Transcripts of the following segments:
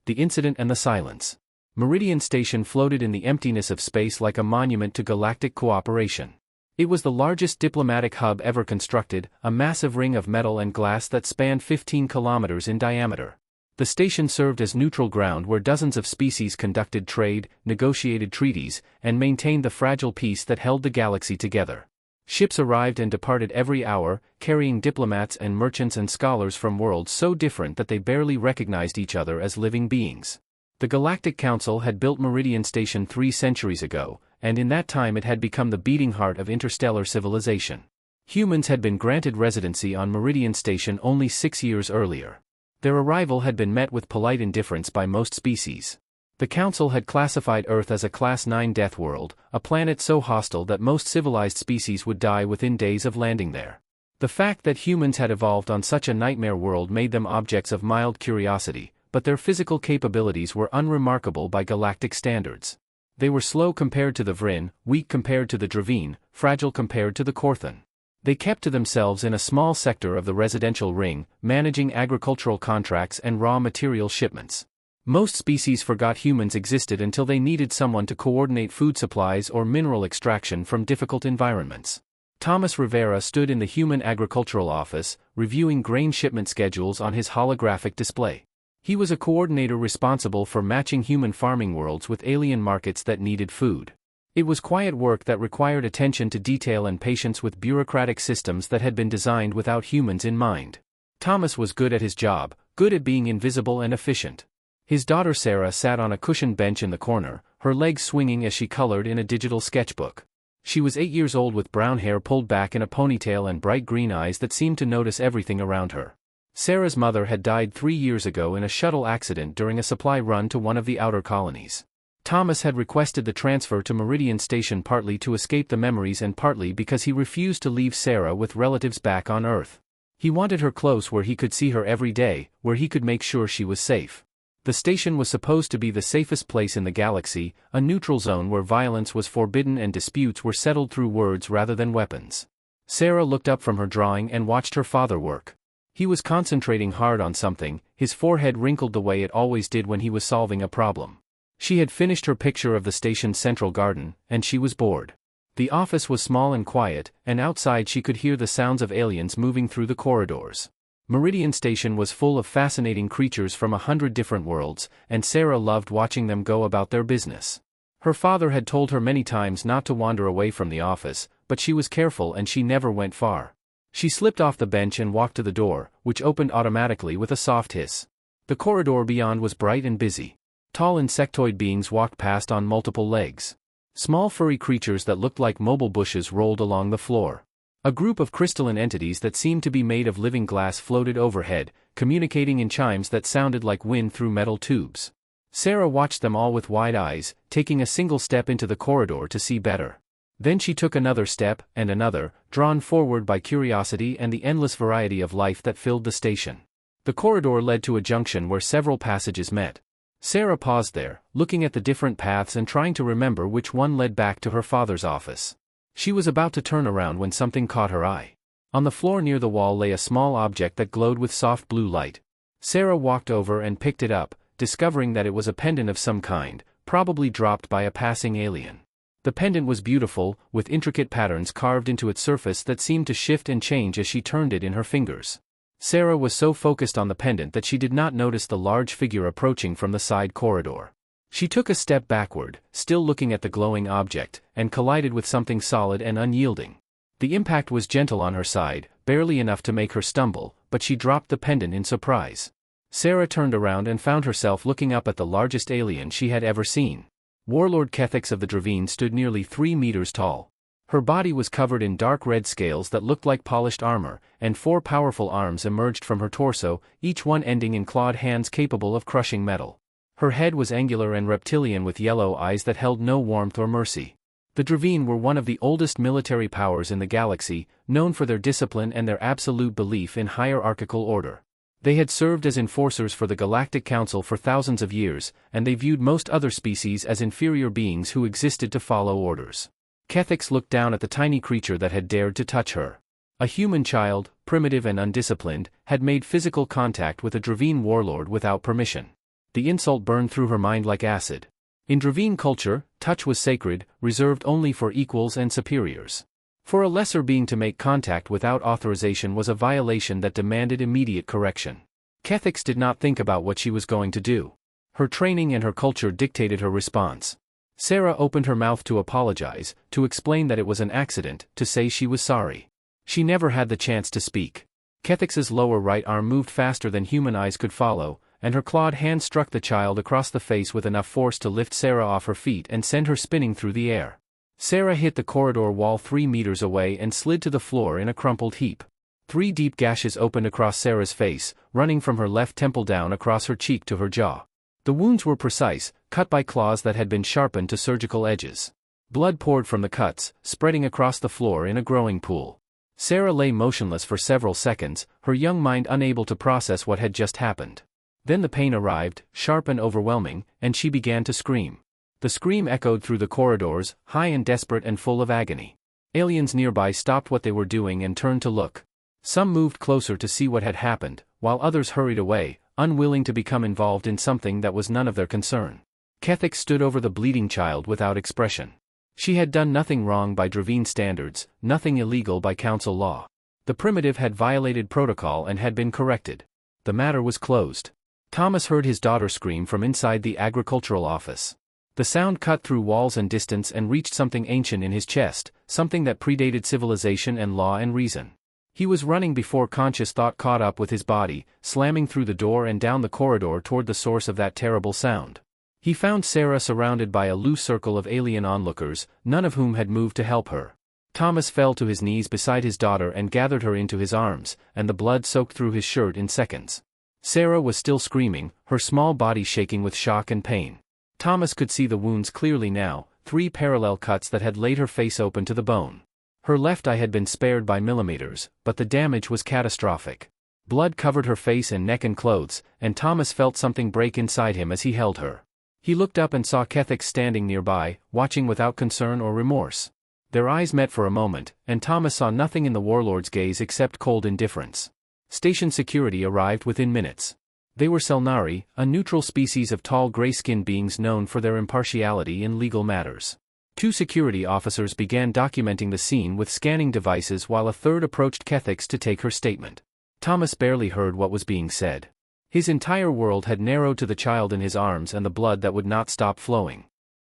The Incident and the Silence. Meridian Station floated in the emptiness of space like a monument to galactic cooperation. It was the largest diplomatic hub ever constructed, a massive ring of metal and glass that spanned 15 kilometers in diameter. The station served as neutral ground where dozens of species conducted trade, negotiated treaties, and maintained the fragile peace that held the galaxy together. Ships arrived and departed every hour, carrying diplomats and merchants and scholars from worlds so different that they barely recognized each other as living beings. The Galactic Council had built Meridian Station 3 centuries ago, and in that time it had become the beating heart of interstellar civilization. Humans had been granted residency on Meridian Station only 6 years earlier. Their arrival had been met with polite indifference by most species. The Council had classified Earth as a Class 9 death world, a planet so hostile that most civilized species would die within days of landing there. The fact that humans had evolved on such a nightmare world made them objects of mild curiosity, but their physical capabilities were unremarkable by galactic standards. They were slow compared to the Vryn, weak compared to the Dravine, fragile compared to the Korthan. They kept to themselves in a small sector of the residential ring, managing agricultural contracts and raw material shipments. Most species forgot humans existed until they needed someone to coordinate food supplies or mineral extraction from difficult environments. Thomas Rivera stood in the Human Agricultural Office, reviewing grain shipment schedules on his holographic display. He was a coordinator responsible for matching human farming worlds with alien markets that needed food. It was quiet work that required attention to detail and patience with bureaucratic systems that had been designed without humans in mind. Thomas was good at his job, good at being invisible and efficient. His daughter Sarah sat on a cushioned bench in the corner, her legs swinging as she colored in a digital sketchbook. She was 8 years old with brown hair pulled back in a ponytail and bright green eyes that seemed to notice everything around her. Sarah's mother had died 3 years ago in a shuttle accident during a supply run to one of the outer colonies. Thomas had requested the transfer to Meridian Station partly to escape the memories and partly because he refused to leave Sarah with relatives back on Earth. He wanted her close where he could see her every day, where he could make sure she was safe. The station was supposed to be the safest place in the galaxy, a neutral zone where violence was forbidden and disputes were settled through words rather than weapons. Sarah looked up from her drawing and watched her father work. He was concentrating hard on something, his forehead wrinkled the way it always did when he was solving a problem. She had finished her picture of the station's central garden, and she was bored. The office was small and quiet, and outside she could hear the sounds of aliens moving through the corridors. Meridian Station was full of fascinating creatures from 100 different worlds, and Sarah loved watching them go about their business. Her father had told her many times not to wander away from the office, but she was careful and she never went far. She slipped off the bench and walked to the door, which opened automatically with a soft hiss. The corridor beyond was bright and busy. Tall insectoid beings walked past on multiple legs. Small furry creatures that looked like mobile bushes rolled along the floor. A group of crystalline entities that seemed to be made of living glass floated overhead, communicating in chimes that sounded like wind through metal tubes. Sarah watched them all with wide eyes, taking a single step into the corridor to see better. Then she took another step, and another, drawn forward by curiosity and the endless variety of life that filled the station. The corridor led to a junction where several passages met. Sarah paused there, looking at the different paths and trying to remember which one led back to her father's office. She was about to turn around when something caught her eye. On the floor near the wall lay a small object that glowed with soft blue light. Sarah walked over and picked it up, discovering that it was a pendant of some kind, probably dropped by a passing alien. The pendant was beautiful, with intricate patterns carved into its surface that seemed to shift and change as she turned it in her fingers. Sarah was so focused on the pendant that she did not notice the large figure approaching from the side corridor. She took a step backward, still looking at the glowing object, and collided with something solid and unyielding. The impact was gentle on her side, barely enough to make her stumble, but she dropped the pendant in surprise. Sarah turned around and found herself looking up at the largest alien she had ever seen. Warlord Kethix of the Dravine stood nearly 3 meters tall. Her body was covered in dark red scales that looked like polished armor, and 4 powerful arms emerged from her torso, each one ending in clawed hands capable of crushing metal. Her head was angular and reptilian with yellow eyes that held no warmth or mercy. The Dravine were one of the oldest military powers in the galaxy, known for their discipline and their absolute belief in hierarchical order. They had served as enforcers for the Galactic Council for thousands of years, and they viewed most other species as inferior beings who existed to follow orders. Kethix looked down at the tiny creature that had dared to touch her. A human child, primitive and undisciplined, had made physical contact with a Dravine warlord without permission. The insult burned through her mind like acid. In Dravine culture, touch was sacred, reserved only for equals and superiors. For a lesser being to make contact without authorization was a violation that demanded immediate correction. Kethix did not think about what she was going to do. Her training and her culture dictated her response. Sarah opened her mouth to apologize, to explain that it was an accident, to say she was sorry. She never had the chance to speak. Kethix's lower right arm moved faster than human eyes could follow, and her clawed hand struck the child across the face with enough force to lift Sarah off her feet and send her spinning through the air. Sarah hit the corridor wall 3 meters away and slid to the floor in a crumpled heap. 3 deep gashes opened across Sarah's face, running from her left temple down across her cheek to her jaw. The wounds were precise, cut by claws that had been sharpened to surgical edges. Blood poured from the cuts, spreading across the floor in a growing pool. Sarah lay motionless for several seconds, her young mind unable to process what had just happened. Then the pain arrived, sharp and overwhelming, and she began to scream. The scream echoed through the corridors, high and desperate and full of agony. Aliens nearby stopped what they were doing and turned to look. Some moved closer to see what had happened, while others hurried away, unwilling to become involved in something that was none of their concern. Kethix stood over the bleeding child without expression. She had done nothing wrong by Dravine standards, nothing illegal by council law. The primitive had violated protocol and had been corrected. The matter was closed. Thomas heard his daughter scream from inside the agricultural office. The sound cut through walls and distance and reached something ancient in his chest, something that predated civilization and law and reason. He was running before conscious thought caught up with his body, slamming through the door and down the corridor toward the source of that terrible sound. He found Sarah surrounded by a loose circle of alien onlookers, none of whom had moved to help her. Thomas fell to his knees beside his daughter and gathered her into his arms, and the blood soaked through his shirt in seconds. Sarah was still screaming, her small body shaking with shock and pain. Thomas could see the wounds clearly now, 3 parallel cuts that had laid her face open to the bone. Her left eye had been spared by millimeters, but the damage was catastrophic. Blood covered her face and neck and clothes, and Thomas felt something break inside him as he held her. He looked up and saw Kethix standing nearby, watching without concern or remorse. Their eyes met for a moment, and Thomas saw nothing in the warlord's gaze except cold indifference. Station security arrived within minutes. They were Selnari, a neutral species of tall gray-skinned beings known for their impartiality in legal matters. 2 security officers began documenting the scene with scanning devices while a third approached Kethix to take her statement. Thomas barely heard what was being said. His entire world had narrowed to the child in his arms and the blood that would not stop flowing.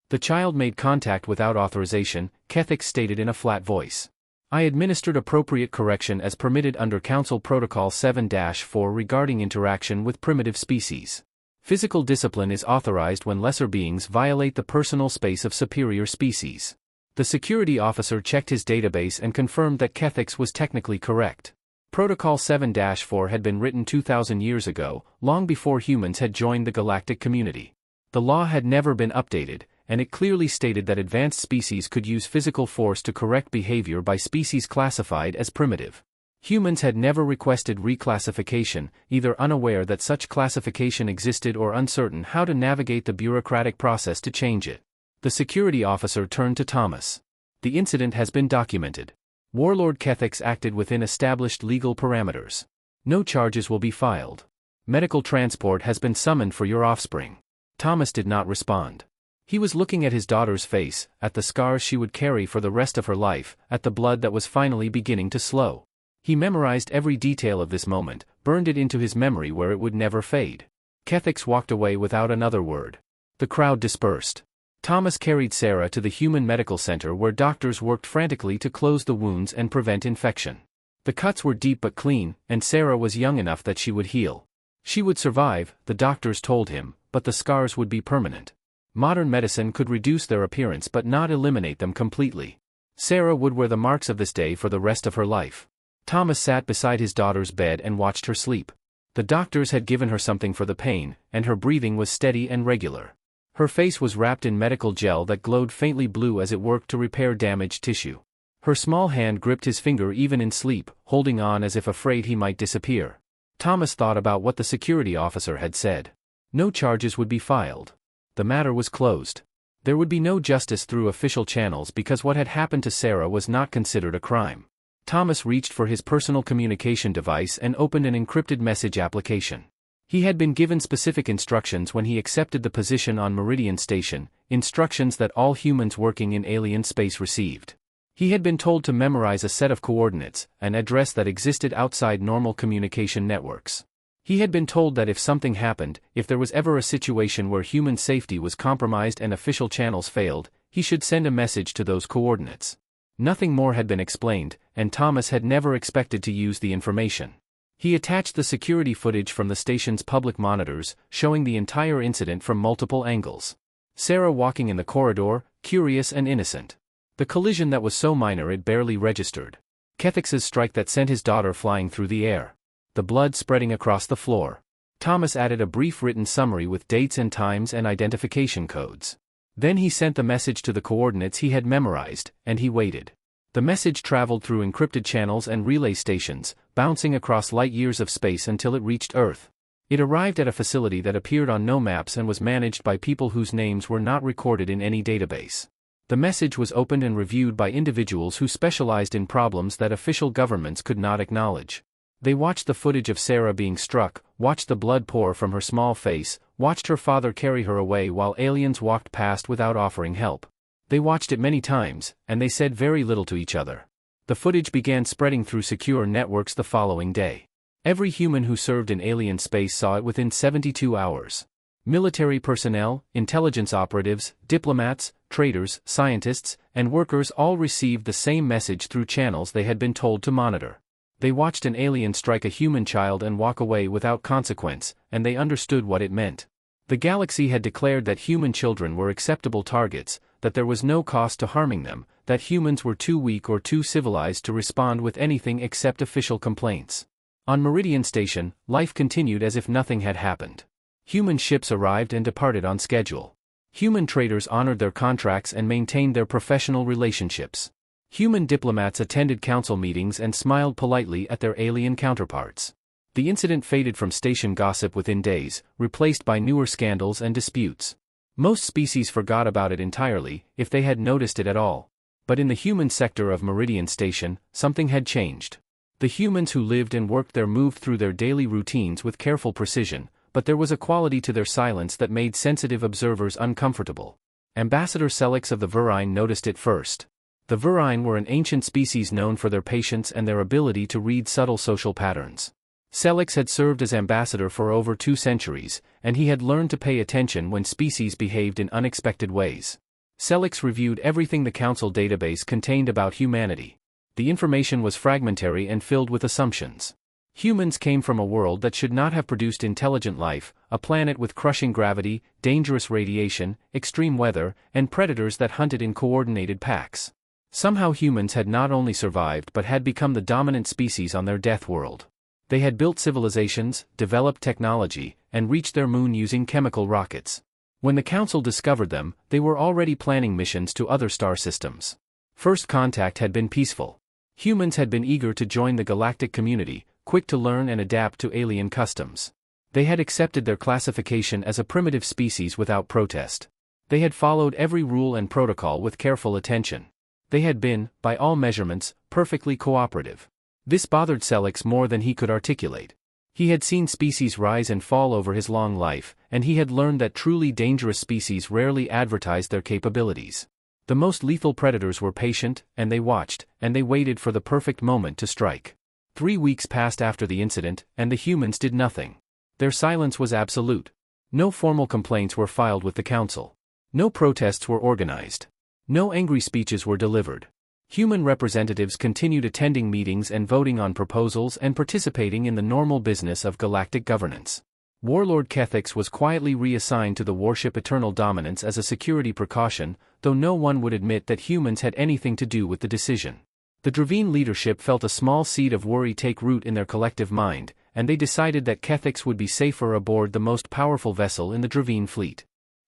The child made contact without authorization, Kethix stated in a flat voice. I administered appropriate correction as permitted under Council Protocol 7-4 regarding interaction with primitive species. Physical discipline is authorized when lesser beings violate the personal space of superior species. The security officer checked his database and confirmed that Kethix was technically correct. Protocol 7-4 had been written 2,000 years ago, long before humans had joined the galactic community. The law had never been updated, and it clearly stated that advanced species could use physical force to correct behavior by species classified as primitive. Humans had never requested reclassification, either unaware that such classification existed or uncertain how to navigate the bureaucratic process to change it. The security officer turned to Thomas. The incident has been documented. Warlord Kethix acted within established legal parameters. No charges will be filed. Medical transport has been summoned for your offspring. Thomas did not respond. He was looking at his daughter's face, at the scars she would carry for the rest of her life, at the blood that was finally beginning to slow. He memorized every detail of this moment, burned it into his memory where it would never fade. Kethix walked away without another word. The crowd dispersed. Thomas carried Sarah to the Human Medical Center where doctors worked frantically to close the wounds and prevent infection. The cuts were deep but clean, and Sarah was young enough that she would heal. She would survive, the doctors told him, but the scars would be permanent. Modern medicine could reduce their appearance but not eliminate them completely. Sarah would wear the marks of this day for the rest of her life. Thomas sat beside his daughter's bed and watched her sleep. The doctors had given her something for the pain, and her breathing was steady and regular. Her face was wrapped in medical gel that glowed faintly blue as it worked to repair damaged tissue. Her small hand gripped his finger even in sleep, holding on as if afraid he might disappear. Thomas thought about what the security officer had said. No charges would be filed. The matter was closed. There would be no justice through official channels because what had happened to Sarah was not considered a crime. Thomas reached for his personal communication device and opened an encrypted message application. He had been given specific instructions when he accepted the position on Meridian Station, instructions that all humans working in alien space received. He had been told to memorize a set of coordinates, an address that existed outside normal communication networks. He had been told that if something happened, if there was ever a situation where human safety was compromised and official channels failed, he should send a message to those coordinates. Nothing more had been explained, and Thomas had never expected to use the information. He attached the security footage from the station's public monitors, showing the entire incident from multiple angles. Sarah walking in the corridor, curious and innocent. The collision that was so minor it barely registered. Kethix's strike that sent his daughter flying through the air. The blood spreading across the floor. Thomas added a brief written summary with dates and times and identification codes. Then he sent the message to the coordinates he had memorized, and he waited. The message traveled through encrypted channels and relay stations, bouncing across light years of space until it reached Earth. It arrived at a facility that appeared on no maps and was managed by people whose names were not recorded in any database. The message was opened and reviewed by individuals who specialized in problems that official governments could not acknowledge. They watched the footage of Sarah being struck, watched the blood pour from her small face, watched her father carry her away while aliens walked past without offering help. They watched it many times, and they said very little to each other. The footage began spreading through secure networks the following day. Every human who served in alien space saw it within 72 hours. Military personnel, intelligence operatives, diplomats, traders, scientists, and workers all received the same message through channels they had been told to monitor. They watched an alien strike a human child and walk away without consequence, and they understood what it meant. The galaxy had declared that human children were acceptable targets, that there was no cost to harming them, that humans were too weak or too civilized to respond with anything except official complaints. On Meridian Station, life continued as if nothing had happened. Human ships arrived and departed on schedule. Human traders honored their contracts and maintained their professional relationships. Human diplomats attended council meetings and smiled politely at their alien counterparts. The incident faded from station gossip within days, replaced by newer scandals and disputes. Most species forgot about it entirely, if they had noticed it at all. But in the human sector of Meridian Station, something had changed. The humans who lived and worked there moved through their daily routines with careful precision, but there was a quality to their silence that made sensitive observers uncomfortable. Ambassador Selix of the Virine noticed it first. The Virine were an ancient species known for their patience and their ability to read subtle social patterns. Selix had served as ambassador for over 2 centuries, and he had learned to pay attention when species behaved in unexpected ways. Selix reviewed everything the council database contained about humanity. The information was fragmentary and filled with assumptions. Humans came from a world that should not have produced intelligent life, a planet with crushing gravity, dangerous radiation, extreme weather, and predators that hunted in coordinated packs. Somehow humans had not only survived but had become the dominant species on their death world. They had built civilizations, developed technology, and reached their moon using chemical rockets. When the Council discovered them, they were already planning missions to other star systems. First contact had been peaceful. Humans had been eager to join the galactic community, quick to learn and adapt to alien customs. They had accepted their classification as a primitive species without protest. They had followed every rule and protocol with careful attention. They had been, by all measurements, perfectly cooperative. This bothered Selix more than he could articulate. He had seen species rise and fall over his long life, and he had learned that truly dangerous species rarely advertised their capabilities. The most lethal predators were patient, and they watched, and they waited for the perfect moment to strike. 3 weeks passed after the incident, and the humans did nothing. Their silence was absolute. No formal complaints were filed with the Council. No protests were organized. No angry speeches were delivered. Human representatives continued attending meetings and voting on proposals and participating in the normal business of galactic governance. Warlord Kethix was quietly reassigned to the warship Eternal Dominance as a security precaution, though no one would admit that humans had anything to do with the decision. The Dravine leadership felt a small seed of worry take root in their collective mind, and they decided that Kethix would be safer aboard the most powerful vessel in the Dravine fleet.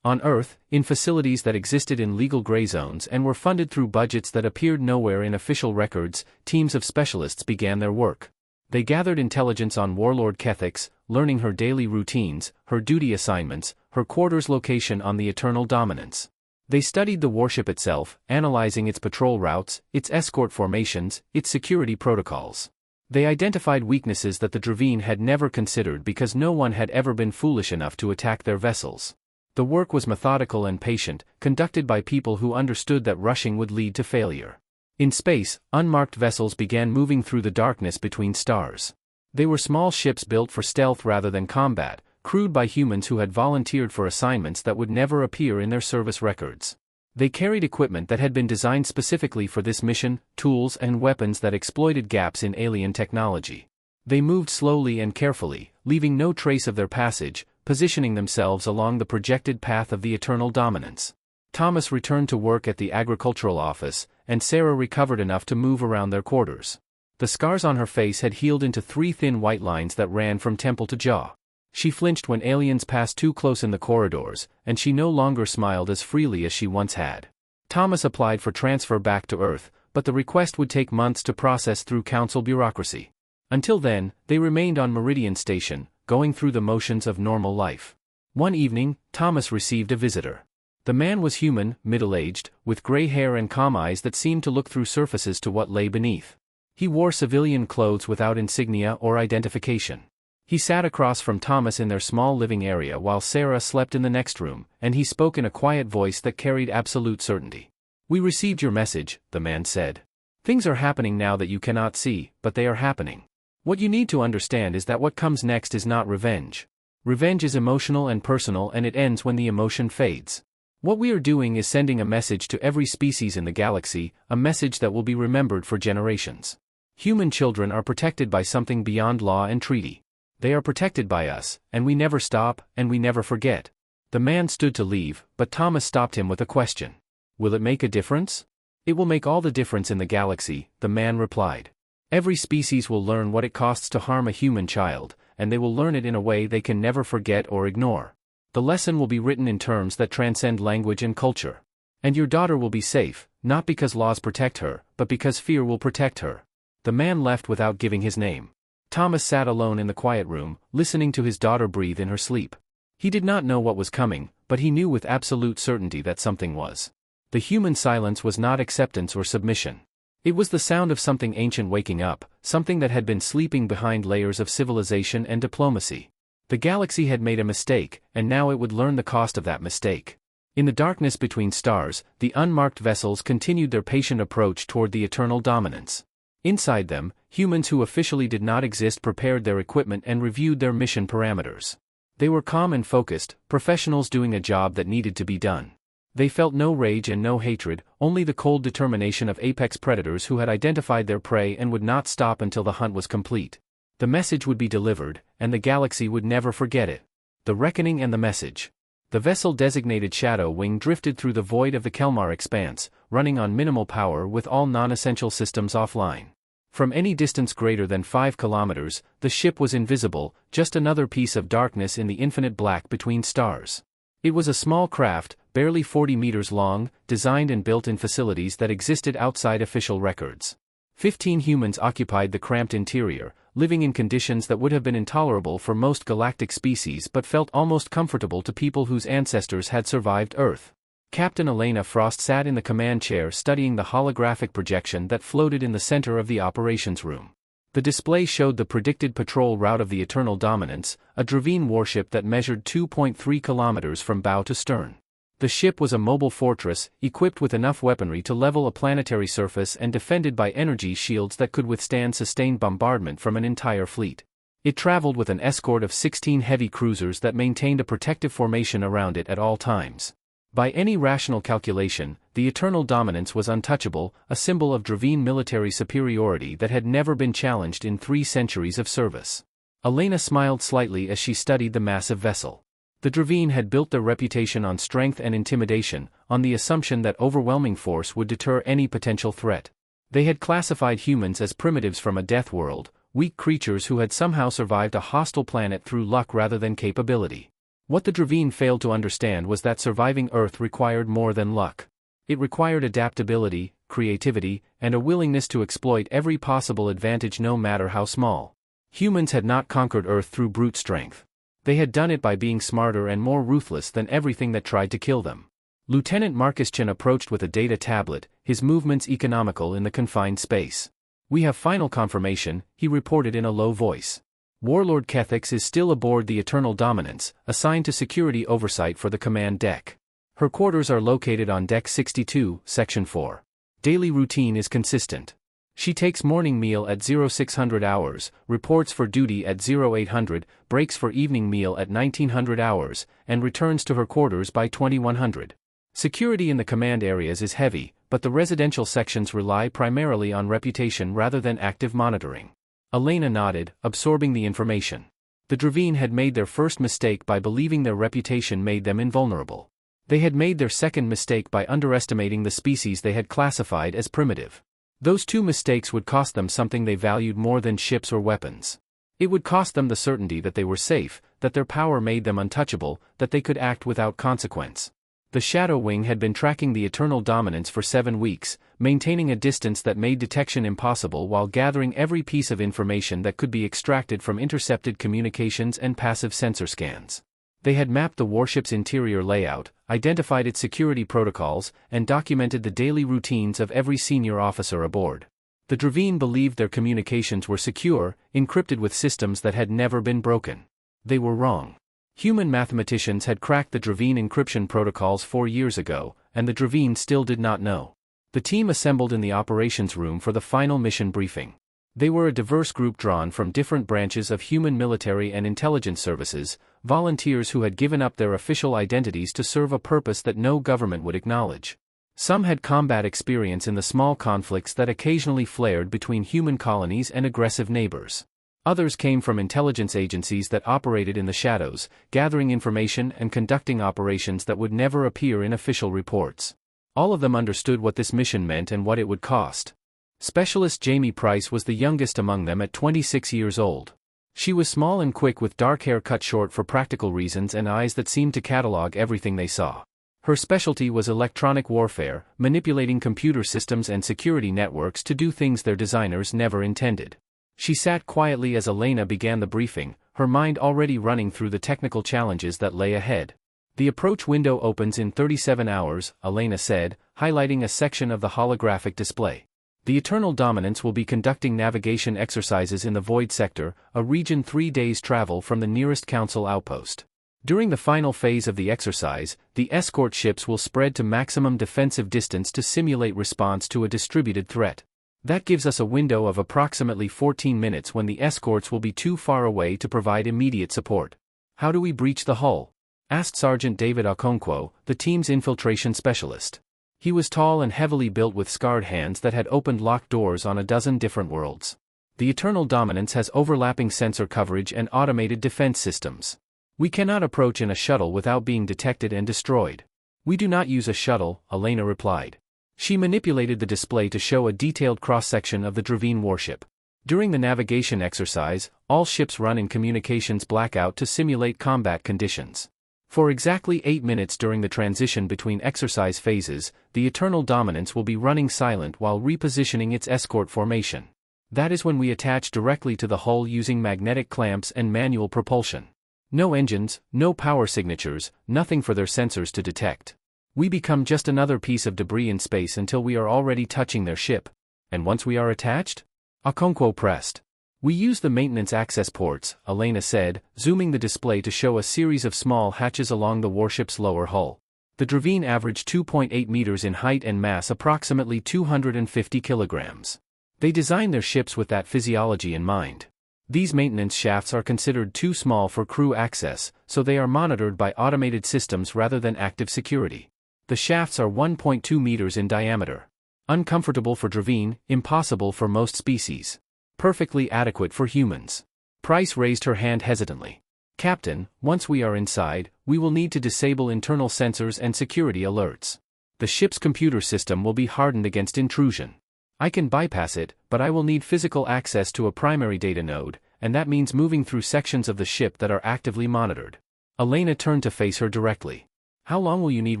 On Earth, in facilities that existed in legal gray zones and were funded through budgets that appeared nowhere in official records, teams of specialists began their work. They gathered intelligence on Warlord Kethix, learning her daily routines, her duty assignments, her quarters location on the Eternal Dominance. They studied the warship itself, analyzing its patrol routes, its escort formations, its security protocols. They identified weaknesses that the Dravine had never considered because no one had ever been foolish enough to attack their vessels. The work was methodical and patient, conducted by people who understood that rushing would lead to failure. In space, unmarked vessels began moving through the darkness between stars. They were small ships built for stealth rather than combat, crewed by humans who had volunteered for assignments that would never appear in their service records. They carried equipment that had been designed specifically for this mission, tools and weapons that exploited gaps in alien technology. They moved slowly and carefully, leaving no trace of their passage, positioning themselves along the projected path of the eternal dominance. Thomas returned to work at the agricultural office, and Sarah recovered enough to move around their quarters. The scars on her face had healed into 3 thin white lines that ran from temple to jaw. She flinched when aliens passed too close in the corridors, and she no longer smiled as freely as she once had. Thomas applied for transfer back to Earth, but the request would take months to process through council bureaucracy. Until then, they remained on Meridian Station, going through the motions of normal life. One evening, Thomas received a visitor. The man was human, middle-aged, with gray hair and calm eyes that seemed to look through surfaces to what lay beneath. He wore civilian clothes without insignia or identification. He sat across from Thomas in their small living area while Sarah slept in the next room, and he spoke in a quiet voice that carried absolute certainty. "We received your message," the man said. "Things are happening now that you cannot see, but they are happening. What you need to understand is that what comes next is not revenge. Revenge is emotional and personal, and it ends when the emotion fades. What we are doing is sending a message to every species in the galaxy, a message that will be remembered for generations. Human children are protected by something beyond law and treaty. They are protected by us, and we never stop, and we never forget." The man stood to leave, but Thomas stopped him with a question. "Will it make a difference?" "It will make all the difference in the galaxy," the man replied. "Every species will learn what it costs to harm a human child, and they will learn it in a way they can never forget or ignore. The lesson will be written in terms that transcend language and culture. And your daughter will be safe, not because laws protect her, but because fear will protect her." The man left without giving his name. Thomas sat alone in the quiet room, listening to his daughter breathe in her sleep. He did not know what was coming, but he knew with absolute certainty that something was. The human silence was not acceptance or submission. It was the sound of something ancient waking up, something that had been sleeping behind layers of civilization and diplomacy. The galaxy had made a mistake, and now it would learn the cost of that mistake. In the darkness between stars, the unmarked vessels continued their patient approach toward the eternal dominance. Inside them, humans who officially did not exist prepared their equipment and reviewed their mission parameters. They were calm and focused, professionals doing a job that needed to be done. They felt no rage and no hatred, only the cold determination of apex predators who had identified their prey and would not stop until the hunt was complete. The message would be delivered, and the galaxy would never forget it. The reckoning and the message. The vessel designated Shadow Wing drifted through the void of the Kelmar Expanse, running on minimal power with all non-essential systems offline. From any distance greater than 5 kilometers, the ship was invisible, just another piece of darkness in the infinite black between stars. It was a small craft, barely 40 meters long, designed and built in facilities that existed outside official records. 15 humans occupied the cramped interior, living in conditions that would have been intolerable for most galactic species but felt almost comfortable to people whose ancestors had survived Earth. Captain Elena Frost sat in the command chair studying the holographic projection that floated in the center of the operations room. The display showed the predicted patrol route of the Eternal Dominance, a Dravine warship that measured 2.3 kilometers from bow to stern. The ship was a mobile fortress, equipped with enough weaponry to level a planetary surface and defended by energy shields that could withstand sustained bombardment from an entire fleet. It traveled with an escort of 16 heavy cruisers that maintained a protective formation around it at all times. By any rational calculation, the Eternal Dominance was untouchable, a symbol of Dravine military superiority that had never been challenged in 3 centuries of service. Elena smiled slightly as she studied the massive vessel. The Dravine had built their reputation on strength and intimidation, on the assumption that overwhelming force would deter any potential threat. They had classified humans as primitives from a death world, weak creatures who had somehow survived a hostile planet through luck rather than capability. What the Dravine failed to understand was that surviving Earth required more than luck. It required adaptability, creativity, and a willingness to exploit every possible advantage no matter how small. Humans had not conquered Earth through brute strength. They had done it by being smarter and more ruthless than everything that tried to kill them. Lieutenant Marcus Chen approached with a data tablet, his movements economical in the confined space. "We have final confirmation," he reported in a low voice. Warlord Kethix is still aboard the Eternal Dominance, assigned to security oversight for the command deck. Her quarters are located on Deck 62, Section 4. Daily routine is consistent. She takes morning meal at 0600 hours, reports for duty at 0800, breaks for evening meal at 1900 hours, and returns to her quarters by 2100. Security in the command areas is heavy, but the residential sections rely primarily on reputation rather than active monitoring. Elena nodded, absorbing the information. The Dravine had made their first mistake by believing their reputation made them invulnerable. They had made their second mistake by underestimating the species they had classified as primitive. Those two mistakes would cost them something they valued more than ships or weapons. It would cost them the certainty that they were safe, that their power made them untouchable, that they could act without consequence. The Shadow Wing had been tracking the Eternal Dominance for 7 weeks, maintaining a distance that made detection impossible while gathering every piece of information that could be extracted from intercepted communications and passive sensor scans. They had mapped the warship's interior layout, identified its security protocols, and documented the daily routines of every senior officer aboard. The Dravine believed their communications were secure, encrypted with systems that had never been broken. They were wrong. Human mathematicians had cracked the Dravine encryption protocols 4 years ago, and the Dravine still did not know. The team assembled in the operations room for the final mission briefing. They were a diverse group drawn from different branches of human military and intelligence services, volunteers who had given up their official identities to serve a purpose that no government would acknowledge. Some had combat experience in the small conflicts that occasionally flared between human colonies and aggressive neighbors. Others came from intelligence agencies that operated in the shadows, gathering information and conducting operations that would never appear in official reports. All of them understood what this mission meant and what it would cost. Specialist Jamie Price was the youngest among them at 26 years old. She was small and quick with dark hair cut short for practical reasons and eyes that seemed to catalog everything they saw. Her specialty was electronic warfare, manipulating computer systems and security networks to do things their designers never intended. She sat quietly as Elena began the briefing, her mind already running through the technical challenges that lay ahead. "The approach window opens in 37 hours, Elena said, highlighting a section of the holographic display. "The Eternal Dominance will be conducting navigation exercises in the Void Sector, a region 3 days' travel from the nearest Council outpost. During the final phase of the exercise, the escort ships will spread to maximum defensive distance to simulate response to a distributed threat. That gives us a window of approximately 14 minutes when the escorts will be too far away to provide immediate support." "How do we breach the hull?" asked Sergeant David Okonkwo, the team's infiltration specialist. He was tall and heavily built with scarred hands that had opened locked doors on a dozen different worlds. "The Eternal Dominance has overlapping sensor coverage and automated defense systems. We cannot approach in a shuttle without being detected and destroyed." "We do not use a shuttle," Elena replied. She manipulated the display to show a detailed cross-section of the Dravine warship. During the navigation exercise, all ships run in communications blackout to simulate combat conditions. For exactly 8 minutes during the transition between exercise phases, the Eternal Dominance will be running silent while repositioning its escort formation. That is when we attach directly to the hull using magnetic clamps and manual propulsion. No engines, no power signatures, nothing for their sensors to detect. We become just another piece of debris in space until we are already touching their ship. And once we are attached? Okonkwo pressed. "We use the maintenance access ports," Elena said, zooming the display to show a series of small hatches along the warship's lower hull. The Dravine averaged 2.8 meters in height and mass approximately 250 kilograms. They designed their ships with that physiology in mind. These maintenance shafts are considered too small for crew access, so they are monitored by automated systems rather than active security. The shafts are 1.2 meters in diameter. Uncomfortable for Dravine, impossible for most species. Perfectly adequate for humans. Price raised her hand hesitantly. "Captain, once we are inside, we will need to disable internal sensors and security alerts. The ship's computer system will be hardened against intrusion. I can bypass it, but I will need physical access to a primary data node, and that means moving through sections of the ship that are actively monitored." Elena turned to face her directly. "How long will you need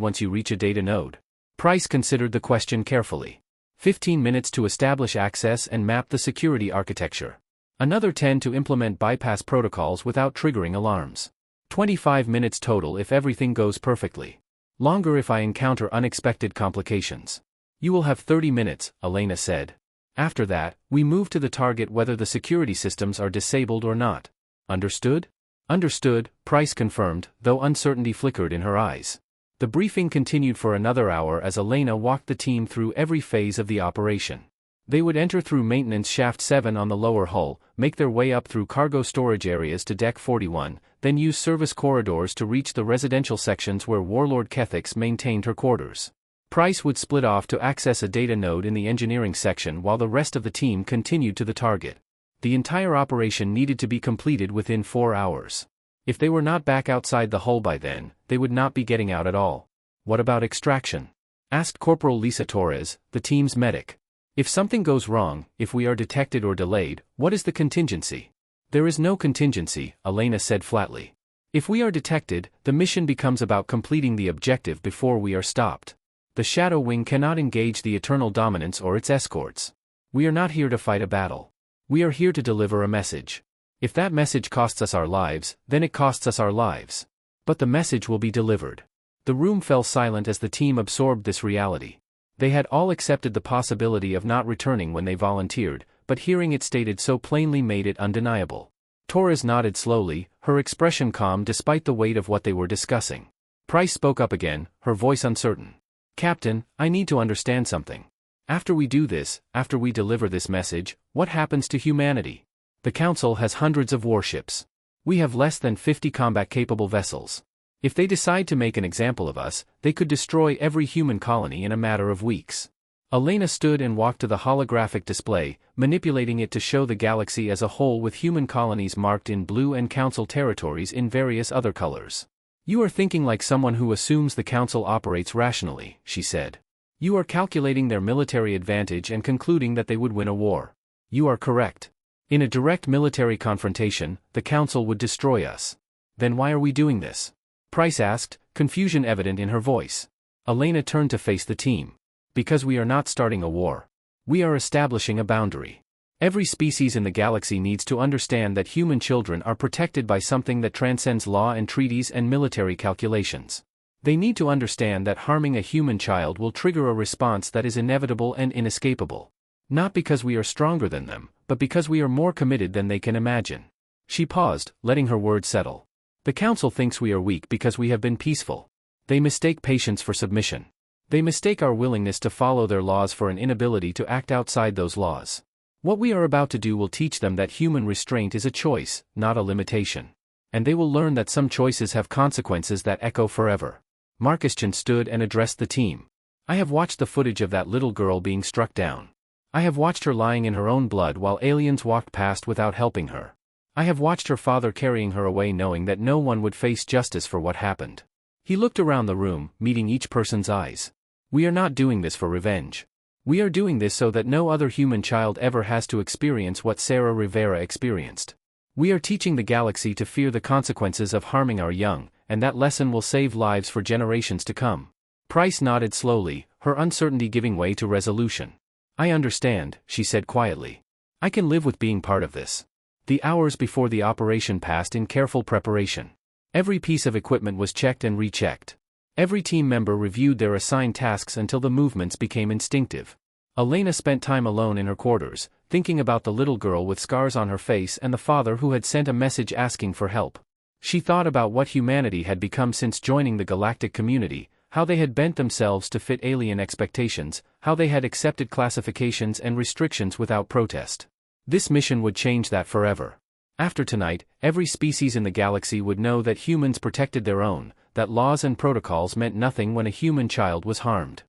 once you reach a data node?" Price considered the question carefully. 15 minutes to establish access and map the security architecture. Another 10 to implement bypass protocols without triggering alarms. 25 minutes total if everything goes perfectly. Longer if I encounter unexpected complications. "You will have 30 minutes, Elena said. After that, we move to the target whether the security systems are disabled or not. Understood? Understood, Price confirmed, though uncertainty flickered in her eyes. The briefing continued for another hour as Elena walked the team through every phase of the operation. They would enter through Maintenance Shaft 7 on the lower hull, make their way up through cargo storage areas to Deck 41, then use service corridors to reach the residential sections where Warlord Kethix maintained her quarters. Price would split off to access a data node in the engineering section while the rest of the team continued to the target. The entire operation needed to be completed within 4 hours. If they were not back outside the hull by then, they would not be getting out at all. What about extraction? Asked Corporal Lisa Torres, the team's medic. If something goes wrong, if we are detected or delayed, what is the contingency? There is no contingency, Elena said flatly. If we are detected, the mission becomes about completing the objective before we are stopped. The Shadow Wing cannot engage the Eternal Dominance or its escorts. We are not here to fight a battle. We are here to deliver a message. If that message costs us our lives, then it costs us our lives. But the message will be delivered. The room fell silent as the team absorbed this reality. They had all accepted the possibility of not returning when they volunteered, but hearing it stated so plainly made it undeniable. Torres nodded slowly, her expression calm despite the weight of what they were discussing. Price spoke up again, her voice uncertain. Captain, I need to understand something. After we do this, after we deliver this message, what happens to humanity? The Council has hundreds of warships. We have less than 50 combat-capable vessels. If they decide to make an example of us, they could destroy every human colony in a matter of weeks. Elena stood and walked to the holographic display, manipulating it to show the galaxy as a whole with human colonies marked in blue and Council territories in various other colors. You are thinking like someone who assumes the Council operates rationally, she said. You are calculating their military advantage and concluding that they would win a war. You are correct. In a direct military confrontation, the Council would destroy us. Then why are we doing this? Price asked, confusion evident in her voice. Elena turned to face the team. Because we are not starting a war. We are establishing a boundary. Every species in the galaxy needs to understand that human children are protected by something that transcends law and treaties and military calculations. They need to understand that harming a human child will trigger a response that is inevitable and inescapable. Not because we are stronger than them, but because we are more committed than they can imagine. She paused, letting her words settle. The Council thinks we are weak because we have been peaceful. They mistake patience for submission. They mistake our willingness to follow their laws for an inability to act outside those laws. What we are about to do will teach them that human restraint is a choice, not a limitation. And they will learn that some choices have consequences that echo forever. Markuschan stood and addressed the team. I have watched the footage of that little girl being struck down. I have watched her lying in her own blood while aliens walked past without helping her. I have watched her father carrying her away knowing that no one would face justice for what happened. He looked around the room, meeting each person's eyes. We are not doing this for revenge. We are doing this so that no other human child ever has to experience what Sarah Rivera experienced. We are teaching the galaxy to fear the consequences of harming our young, and that lesson will save lives for generations to come. Price nodded slowly, her uncertainty giving way to resolution. I understand, she said quietly. I can live with being part of this. The hours before the operation passed in careful preparation. Every piece of equipment was checked and rechecked. Every team member reviewed their assigned tasks until the movements became instinctive. Elena spent time alone in her quarters, thinking about the little girl with scars on her face and the father who had sent a message asking for help. She thought about what humanity had become since joining the galactic community, how they had bent themselves to fit alien expectations, how they had accepted classifications and restrictions without protest. This mission would change that forever. After tonight, every species in the galaxy would know that humans protected their own, that laws and protocols meant nothing when a human child was harmed.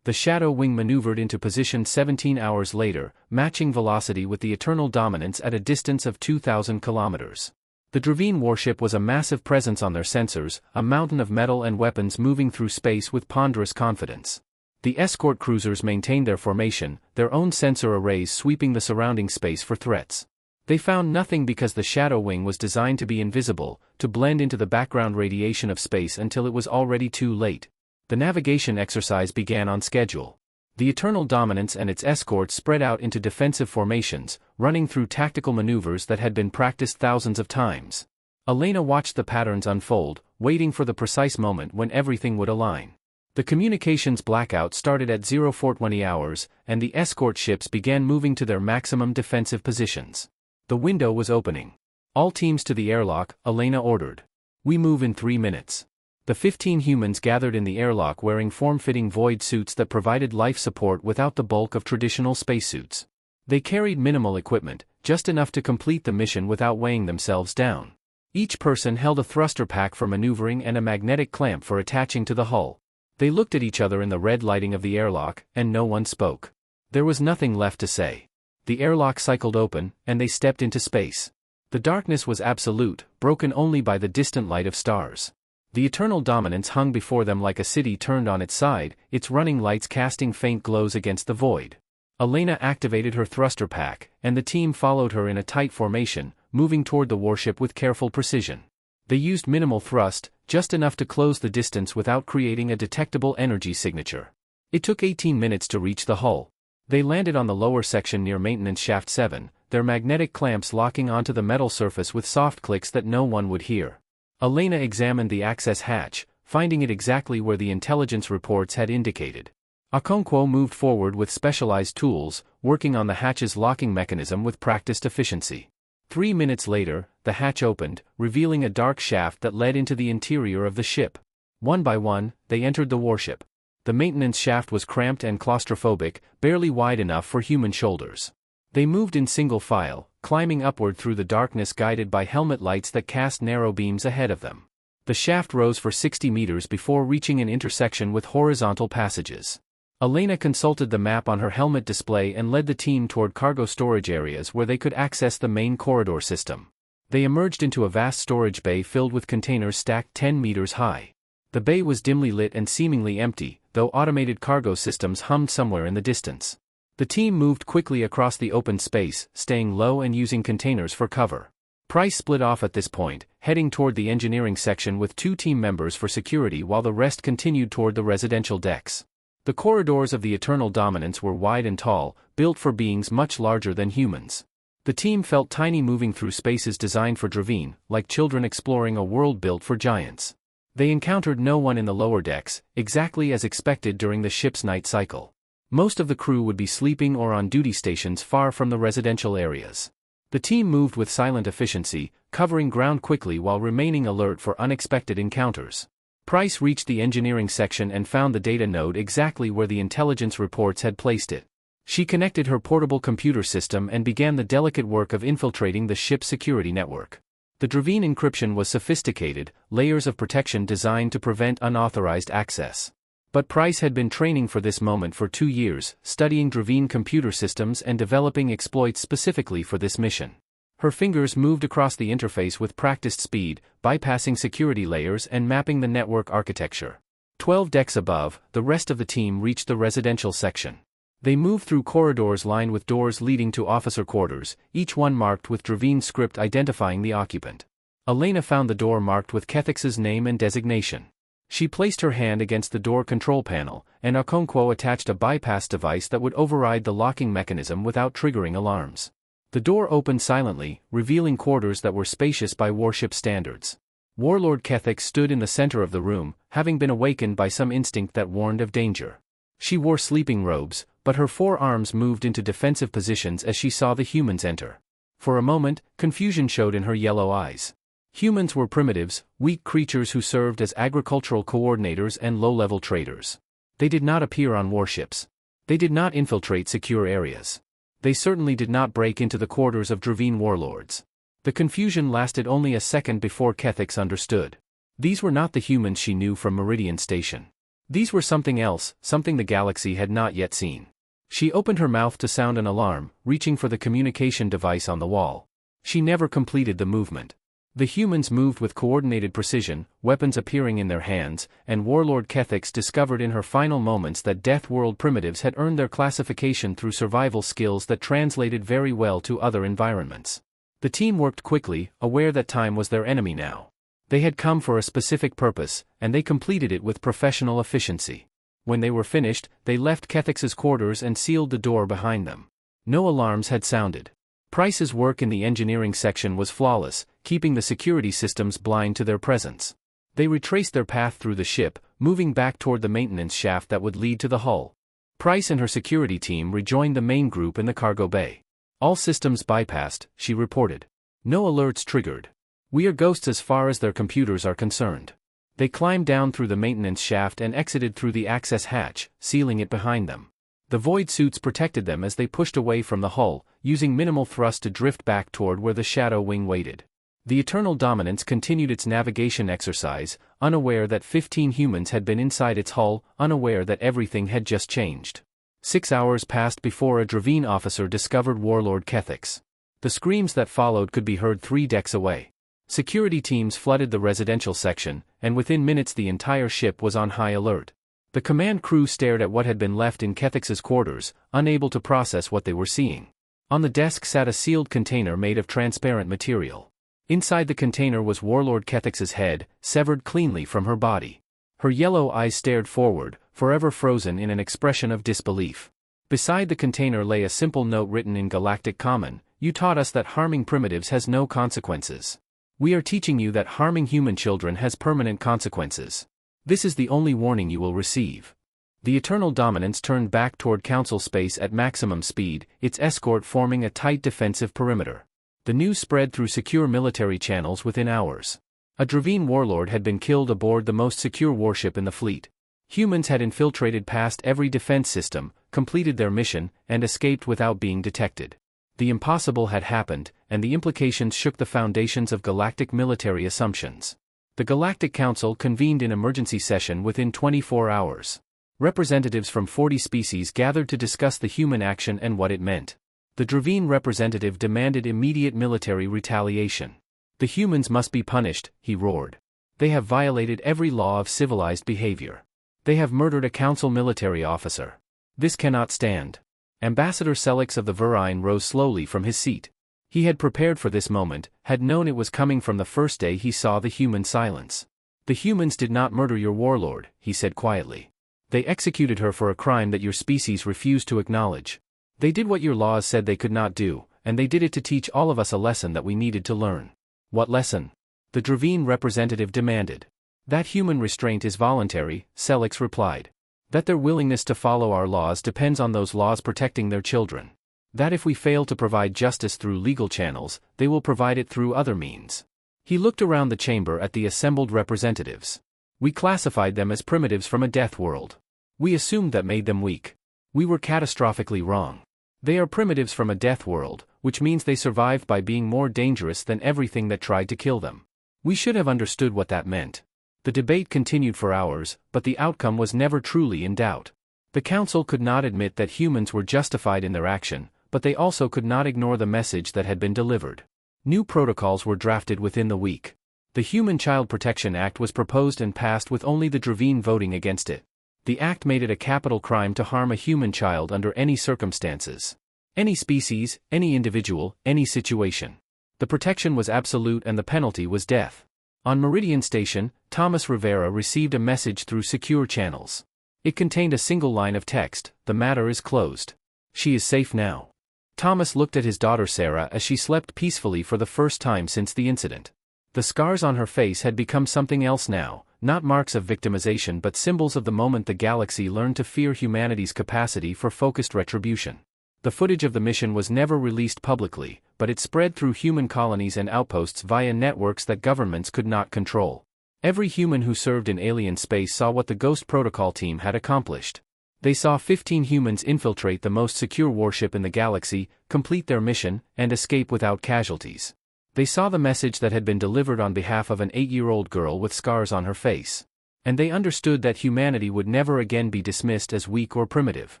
The Shadow Wing maneuvered into position 17 hours later, matching velocity with the Eternal Dominance at a distance of 2,000 kilometers. The Dravine warship was a massive presence on their sensors, a mountain of metal and weapons moving through space with ponderous confidence. The escort cruisers maintained their formation, their own sensor arrays sweeping the surrounding space for threats. They found nothing because the Shadow Wing was designed to be invisible, to blend into the background radiation of space until it was already too late. The navigation exercise began on schedule. The Eternal Dominance and its escorts spread out into defensive formations, running through tactical maneuvers that had been practiced thousands of times. Elena watched the patterns unfold, waiting for the precise moment when everything would align. The communications blackout started at 0420 hours, and the escort ships began moving to their maximum defensive positions. The window was opening. All teams to the airlock, Elena ordered. We move in 3 minutes. The 15 humans gathered in the airlock wearing form-fitting void suits that provided life support without the bulk of traditional spacesuits. They carried minimal equipment, just enough to complete the mission without weighing themselves down. Each person held a thruster pack for maneuvering and a magnetic clamp for attaching to the hull. They looked at each other in the red lighting of the airlock, and no one spoke. There was nothing left to say. The airlock cycled open, and they stepped into space. The darkness was absolute, broken only by the distant light of stars. The eternal dominance hung before them like a city turned on its side, its running lights casting faint glows against the void. Elena activated her thruster pack, and the team followed her in a tight formation, moving toward the warship with careful precision. They used minimal thrust, just enough to close the distance without creating a detectable energy signature. It took 18 minutes to reach the hull. They landed on the lower section near Maintenance Shaft 7, their magnetic clamps locking onto the metal surface with soft clicks that no one would hear. Elena examined the access hatch, finding it exactly where the intelligence reports had indicated. Okonkwo moved forward with specialized tools, working on the hatch's locking mechanism with practiced efficiency. 3 minutes later, the hatch opened, revealing a dark shaft that led into the interior of the ship. One by one, they entered the warship. The maintenance shaft was cramped and claustrophobic, barely wide enough for human shoulders. They moved in single file, climbing upward through the darkness guided by helmet lights that cast narrow beams ahead of them. The shaft rose for 60 meters before reaching an intersection with horizontal passages. Elena consulted the map on her helmet display and led the team toward cargo storage areas where they could access the main corridor system. They emerged into a vast storage bay filled with containers stacked 10 meters high. The bay was dimly lit and seemingly empty, though automated cargo systems hummed somewhere in the distance. The team moved quickly across the open space, staying low and using containers for cover. Price split off at this point, heading toward the engineering section with 2 team members for security while the rest continued toward the residential decks. The corridors of the Eternal Dominance were wide and tall, built for beings much larger than humans. The team felt tiny moving through spaces designed for Dravine, like children exploring a world built for giants. They encountered no one in the lower decks, exactly as expected during the ship's night cycle. Most of the crew would be sleeping or on duty stations far from the residential areas. The team moved with silent efficiency, covering ground quickly while remaining alert for unexpected encounters. Price reached the engineering section and found the data node exactly where the intelligence reports had placed it. She connected her portable computer system and began the delicate work of infiltrating the ship's security network. The Dravine encryption was sophisticated, layers of protection designed to prevent unauthorized access. But Price had been training for this moment for 2 years, studying Dravine computer systems and developing exploits specifically for this mission. Her fingers moved across the interface with practiced speed, bypassing security layers and mapping the network architecture. 12 decks above, the rest of the team reached the residential section. They moved through corridors lined with doors leading to officer quarters, each one marked with Dravine script identifying the occupant. Elena found the door marked with Kethix's name and designation. She placed her hand against the door control panel, and Okonkwo attached a bypass device that would override the locking mechanism without triggering alarms. The door opened silently, revealing quarters that were spacious by warship standards. Warlord Kethix stood in the center of the room, having been awakened by some instinct that warned of danger. She wore sleeping robes, but her 4 arms moved into defensive positions as she saw the humans enter. For a moment, confusion showed in her yellow eyes. Humans were primitives, weak creatures who served as agricultural coordinators and low-level traders. They did not appear on warships. They did not infiltrate secure areas. They certainly did not break into the quarters of Dravine warlords. The confusion lasted only a second before Kethix understood. These were not the humans she knew from Meridian Station. These were something else, something the galaxy had not yet seen. She opened her mouth to sound an alarm, reaching for the communication device on the wall. She never completed the movement. The humans moved with coordinated precision, weapons appearing in their hands, and Warlord Kethix discovered in her final moments that Deathworld primitives had earned their classification through survival skills that translated very well to other environments. The team worked quickly, aware that time was their enemy now. They had come for a specific purpose, and they completed it with professional efficiency. When they were finished, they left Kethix's quarters and sealed the door behind them. No alarms had sounded. Price's work in the engineering section was flawless, keeping the security systems blind to their presence. They retraced their path through the ship, moving back toward the maintenance shaft that would lead to the hull. Price and her security team rejoined the main group in the cargo bay. All systems bypassed, she reported. No alerts triggered. We are ghosts as far as their computers are concerned. They climbed down through the maintenance shaft and exited through the access hatch, sealing it behind them. The void suits protected them as they pushed away from the hull, using minimal thrust to drift back toward where the Shadow Wing waited. The Eternal Dominance continued its navigation exercise, unaware that 15 humans had been inside its hull, unaware that everything had just changed. 6 hours passed before a Dravine officer discovered Warlord Kethix. The screams that followed could be heard 3 decks away. Security teams flooded the residential section, and within minutes the entire ship was on high alert. The command crew stared at what had been left in Kethix's quarters, unable to process what they were seeing. On the desk sat a sealed container made of transparent material. Inside the container was Warlord Kethix's head, severed cleanly from her body. Her yellow eyes stared forward, forever frozen in an expression of disbelief. Beside the container lay a simple note written in Galactic Common: "You taught us that harming primitives has no consequences. We are teaching you that harming human children has permanent consequences. This is the only warning you will receive." The Eternal Dominance turned back toward Council space at maximum speed, its escort forming a tight defensive perimeter. The news spread through secure military channels within hours. A Dravine warlord had been killed aboard the most secure warship in the fleet. Humans had infiltrated past every defense system, completed their mission, and escaped without being detected. The impossible had happened, and the implications shook the foundations of galactic military assumptions. The Galactic Council convened in emergency session within 24 hours. Representatives from 40 species gathered to discuss the human action and what it meant. The Dravine representative demanded immediate military retaliation. "The humans must be punished," he roared. "They have violated every law of civilized behavior. They have murdered a council military officer. This cannot stand." Ambassador Selix of the Verine rose slowly from his seat. He had prepared for this moment, had known it was coming from the first day he saw the human silence. "The humans did not murder your warlord," he said quietly. "They executed her for a crime that your species refused to acknowledge. They did what your laws said they could not do, and they did it to teach all of us a lesson that we needed to learn." "What lesson?" the Dravine representative demanded. "That human restraint is voluntary," Selix replied. "That their willingness to follow our laws depends on those laws protecting their children. That if we fail to provide justice through legal channels, they will provide it through other means." He looked around the chamber at the assembled representatives. "We classified them as primitives from a death world. We assumed that made them weak. We were catastrophically wrong. They are primitives from a death world, which means they survived by being more dangerous than everything that tried to kill them. We should have understood what that meant." The debate continued for hours, but the outcome was never truly in doubt. The Council could not admit that humans were justified in their action, but they also could not ignore the message that had been delivered. New protocols were drafted within the week. The Human Child Protection Act was proposed and passed with only the Dravine voting against it. The act made it a capital crime to harm a human child under any circumstances. Any species, any individual, any situation. The protection was absolute and the penalty was death. On Meridian Station, Thomas Rivera received a message through secure channels. It contained a single line of text: "The matter is closed. She is safe now." Thomas looked at his daughter Sarah as she slept peacefully for the first time since the incident. The scars on her face had become something else now, not marks of victimization but symbols of the moment the galaxy learned to fear humanity's capacity for focused retribution. The footage of the mission was never released publicly, but it spread through human colonies and outposts via networks that governments could not control. Every human who served in alien space saw what the Ghost Protocol team had accomplished. They saw 15 humans infiltrate the most secure warship in the galaxy, complete their mission, and escape without casualties. They saw the message that had been delivered on behalf of an 8-year-old girl with scars on her face. And they understood that humanity would never again be dismissed as weak or primitive.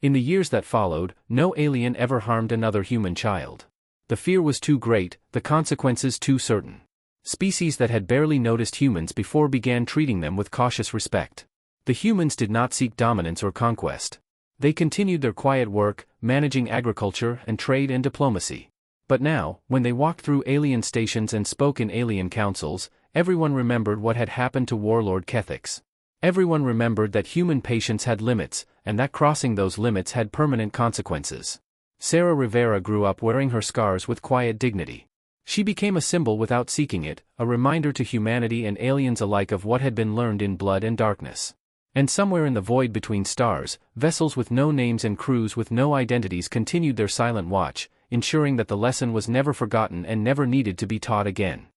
In the years that followed, no alien ever harmed another human child. The fear was too great, the consequences too certain. Species that had barely noticed humans before began treating them with cautious respect. The humans did not seek dominance or conquest. They continued their quiet work, managing agriculture and trade and diplomacy. But now, when they walked through alien stations and spoke in alien councils, everyone remembered what had happened to Warlord Kethix. Everyone remembered that human patience had limits, and that crossing those limits had permanent consequences. Sarah Rivera grew up wearing her scars with quiet dignity. She became a symbol without seeking it, a reminder to humanity and aliens alike of what had been learned in Blood and Darkness. And somewhere in the void between stars, vessels with no names and crews with no identities continued their silent watch, ensuring that the lesson was never forgotten and never needed to be taught again.